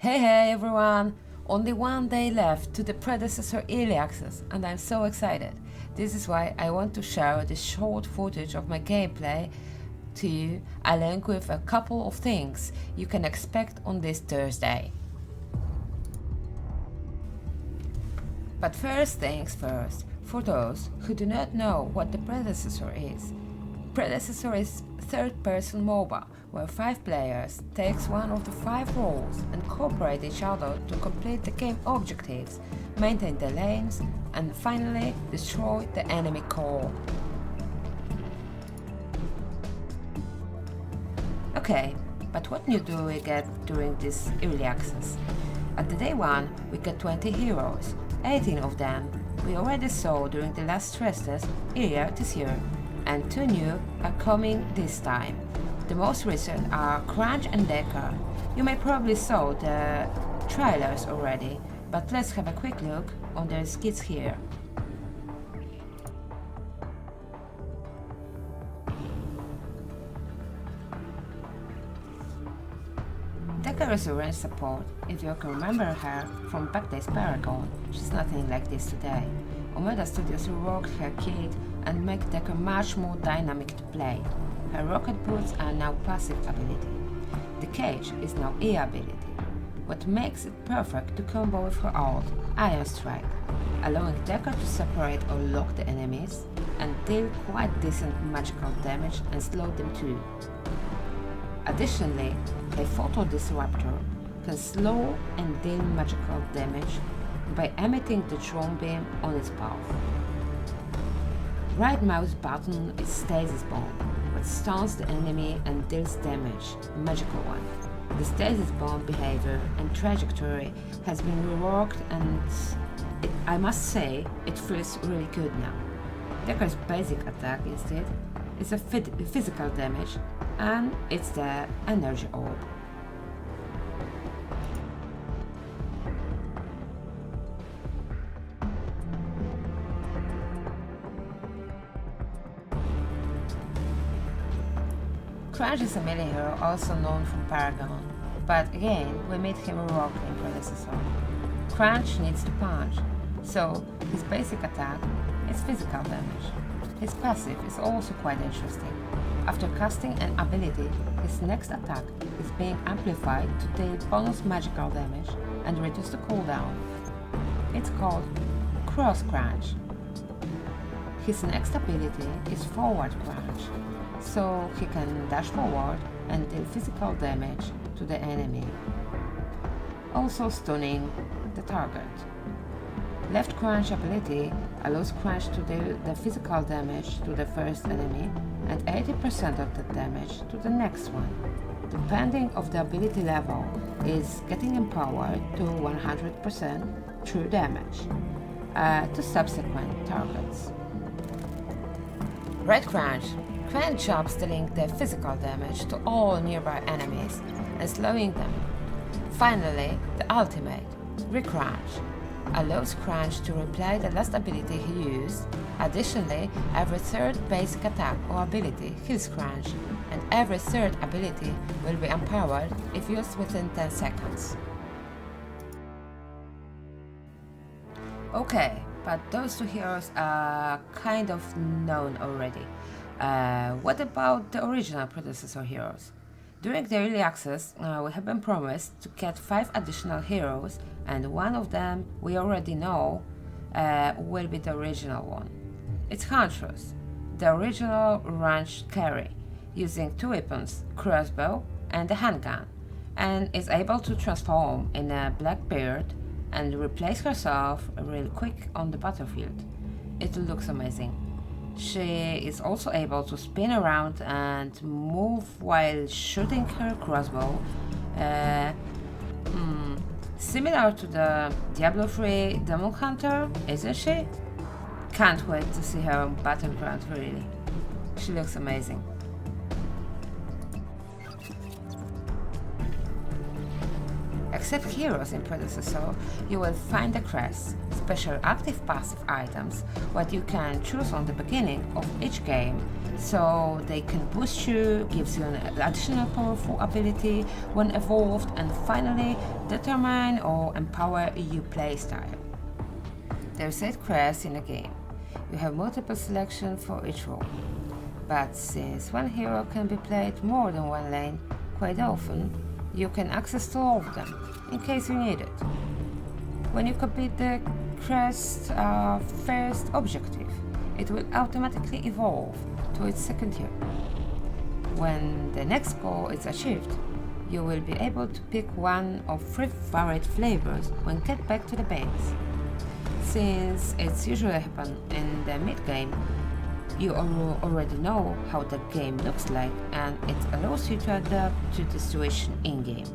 Hey everyone! Only one day left to the Predecessor Early Access and I'm so excited. This is why I want to share this short footage of my gameplay to you, along with a couple of things you can expect on this Thursday. But first things first, for those who do not know what the Predecessor is. Predecessor is third-person MOBA, where 5 players takes one of the 5 roles and cooperate each other to complete the game objectives, maintain the lanes, and finally destroy the enemy core. Okay, but what new do we get during this early access? At the day 1 we get 20 heroes, 18 of them we already saw during the last stress test earlier this year, and 2 new are coming this time. The most recent are Crunch and Decker. You may probably saw the trailers already, but let's have a quick look on their skits here. Decker is a range support, if you can remember her from backdays Paragon. She's nothing like this today. Omeda Studios reworked her kit and make Decker much more dynamic to play. Her rocket boots are now passive ability. The cage is now E ability, what makes it perfect to combo with her ult, Iron Strike, allowing Decker to separate or lock the enemies and deal quite decent magical damage and slow them too. Additionally, a Photo Disruptor can slow and deal magical damage by emitting the drone beam on its path. Right mouse button is Stasis Bomb, which stuns the enemy and deals damage, magical one. The Stasis Bomb behavior and trajectory has been reworked and I must say it feels really good now. Decker's basic attack instead is a physical damage and it's the Energy Orb. Crunch is a melee hero also known from Paragon, but again we meet him reworked in Predecessor. Crunch needs to punch, so his basic attack is physical damage. His passive is also quite interesting. After casting an ability, his next attack is being amplified to deal bonus magical damage and reduce the cooldown. It's called Cross Crunch. His next ability is Forward Crunch, so he can dash forward and deal physical damage to the enemy, also stunning the target. Left Crunch ability allows Crunch to deal the physical damage to the first enemy and 80% of the damage to the next one, depending of the ability level, is getting empowered to 100% true damage to subsequent targets. Red Crunch. Crunch jobs dealing the physical damage to all nearby enemies and slowing them. Finally, the ultimate, Recrunch, allows Crunch to reply the last ability he used. Additionally, every third basic attack or ability heals Crunch, and every third ability will be empowered if used within 10 seconds. Okay, but those 2 heroes are kind of known already. What about the original Predecessor heroes? During the early access, we have been promised to get 5 additional heroes, and one of them we already know will be the original one. It's Huntress, the original range carry, using 2 weapons, crossbow and a handgun, and is able to transform in a black beard and replace herself real quick on the battlefield. It looks amazing. She is also able to spin around and move while shooting her crossbow, similar to the Diablo 3 Demon Hunter, isn't she? Can't wait to see her on Battleground really. She looks amazing. A Except heroes in Predecessor, you will find the crests, special active passive items, what you can choose on the beginning of each game, so they can boost you, gives you an additional powerful ability when evolved, and finally determine or empower your playstyle. There's 8 crests in the game. You have multiple selections for each role. But since one hero can be played more than one lane, quite often, you can access all of them, in case you need it. When you complete the Crest first objective, it will automatically evolve to its second hero. When the next goal is achieved, you will be able to pick one of 3 varied flavors when get back to the base. Since it's usually happen in the mid-game, you already know how the game looks like, and it allows you to adapt to the situation in-game.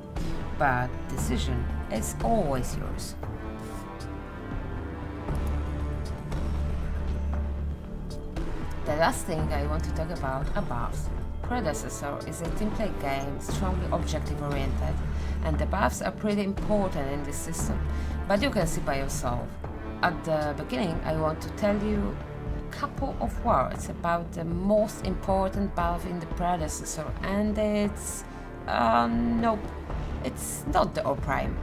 But decision is always yours. The last thing I want to talk about are buffs. Predecessor is a team-play game, strongly objective-oriented, and the buffs are pretty important in this system, but you can see by yourself. At the beginning, I want to tell you couple of words about the most important buff in the Predecessor, and it's nope, it's not the O Prime.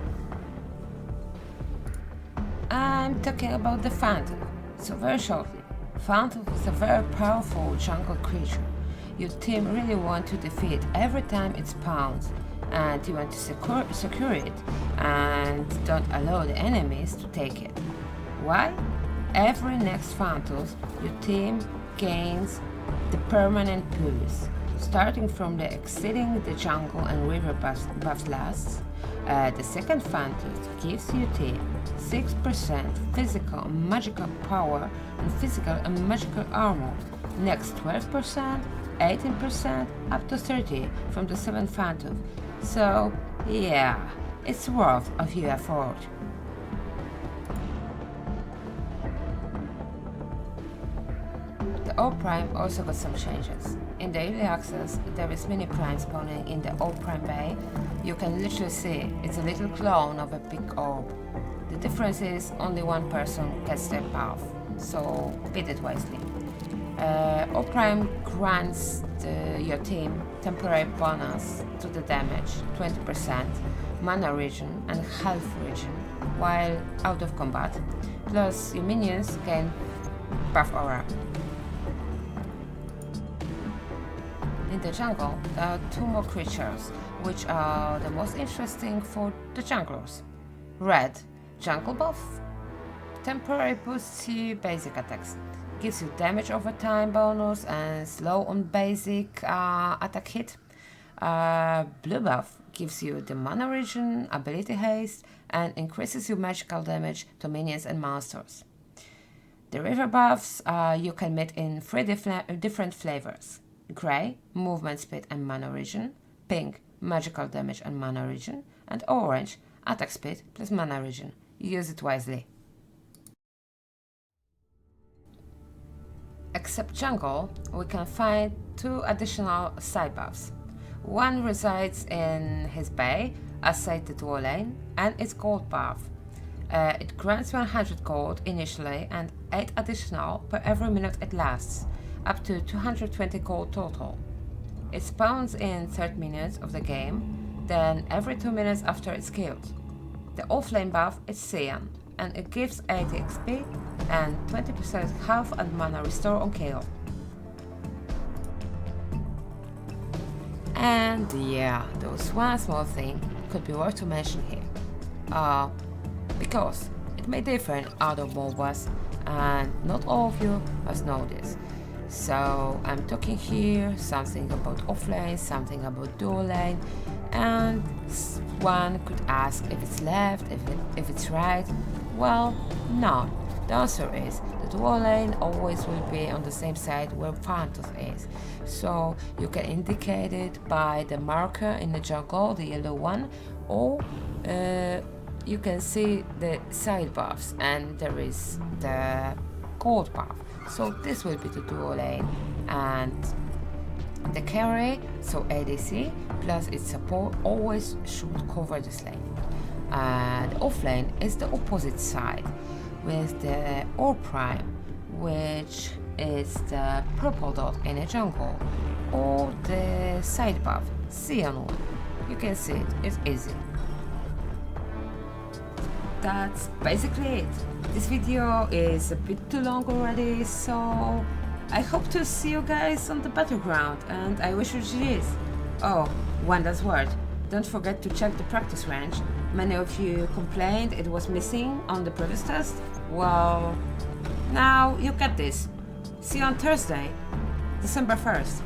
I'm talking about the Phantom. So very shortly, Phantom is a very powerful jungle creature. Your team really want to defeat every time it spawns, and you want to secure it and don't allow the enemies to take it. Why? Every next Phantom, your team gains the permanent boost, starting from the exceeding the jungle and river buffs lasts. The second Phantom gives your team 6% physical and magical power and physical and magical armor. Next 12%, 18%, up to 30% from the 7th Phantom. So yeah, it's worth of your effort. The O Prime also got some changes. In the Early Access, there is mini prime spawning in the O Prime Bay. You can literally see it's a little clone of a big orb. The difference is only one person gets the buff, so bid it wisely. O Prime grants your team temporary bonus to the damage, 20%, mana regen and health regen while out of combat, plus your minions gain buff aura. In the jungle, there are 2 more creatures, which are the most interesting for the junglers. Red, jungle buff, temporary boosts your basic attacks, gives you damage over time bonus and slow on basic attack hit. Blue buff gives you the mana regen, ability haste, and increases your magical damage to minions and monsters. The river buffs you can meet in 3 different flavors. Grey, movement speed and mana regen, pink, magical damage and mana regen, and orange, attack speed plus mana regen. Use it wisely. Except jungle, we can find 2 additional side buffs. One resides in his bay, aside the dual lane, and it's gold buff. It grants 100 gold initially and 8 additional per every minute it lasts, up to 220 gold total. It spawns in 30 minutes of the game, then every 2 minutes after it's killed. The offlane buff is Cyan, and it gives 80 XP and 20% health and mana restore on kill. And yeah, there's one small thing could be worth to mention here. Because it may differ in other MOBAs, and not all of you must know this. So I'm talking here something about offlane, something about dual lane, and one could ask if it's left, if it's right. Well, no. The answer is the dual lane always will be on the same side where Phantom is. So you can indicate it by the marker in the jungle, the yellow one, or you can see the side buffs, and there is the gold buff. So this will be the dual lane, and The carry, so ADC, plus its support always should cover this lane. The offlane is the opposite side, with the Or Prime, which is the purple dot in a jungle, or the side buff, Cyanide. You can see it, it's easy. That's basically it. This video is a bit too long already, so I hope to see you guys on the battleground, and I wish you GG's. Oh, one last word. Don't forget to check the practice range. Many of you complained it was missing on the previous test. Well, now you get this. See you on Thursday, December 1st.